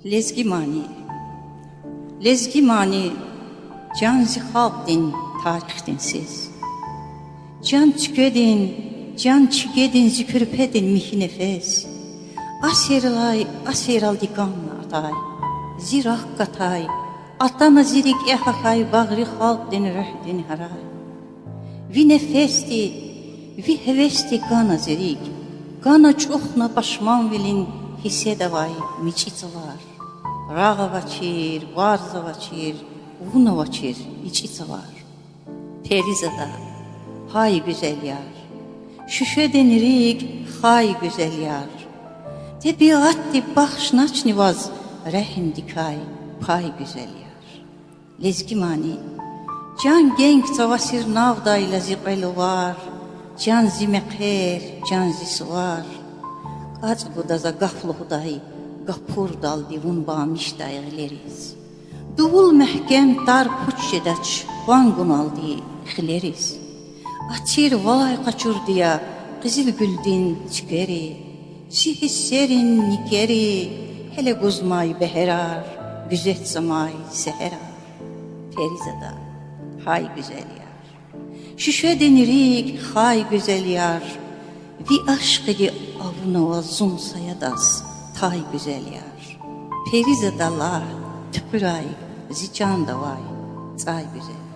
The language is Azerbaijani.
Lezgi mani can halkdin tarixdin siz. Can çükedin zükürpedin mihi nefes. Aseraldi qanla atay, zirah qatay, atana zirik ehakay bağrı halkdin rühdin haray. Vi nefesti, vi hevesti qana zirik, qana çoxna başman velin hisse davay miçiçalar. Rağa vaçir, varza vaçir, vuna vaçir, içiçalar. Perizada, hay güzel yar, şüşe denirik, hay güzel yar. Tebiatti baxşnaç nivaz, rəhim dikay, pay güzel yar. Lezgi mani, can genk zavasir navdayla ziqelu var, can zimekher, can zisvar. Qaç budaza qaflı huday, qapur dal divun bamiş dayğileriz. Duvul məhkəm dar puçedaç, vangun aldi xileriz. Açir valay qaçur diya, qızıl güldin çikeri. Sihisserin nikeri, hele guzmay beherar, güzet zamay seherar. Ferizada, hay güzel yar. Şüşe denirik, hay güzel yar. Vi aşkı avnova zum sayadas, tay güzel yar. Ferizada la, tıpıray, zican davay, tay güzel.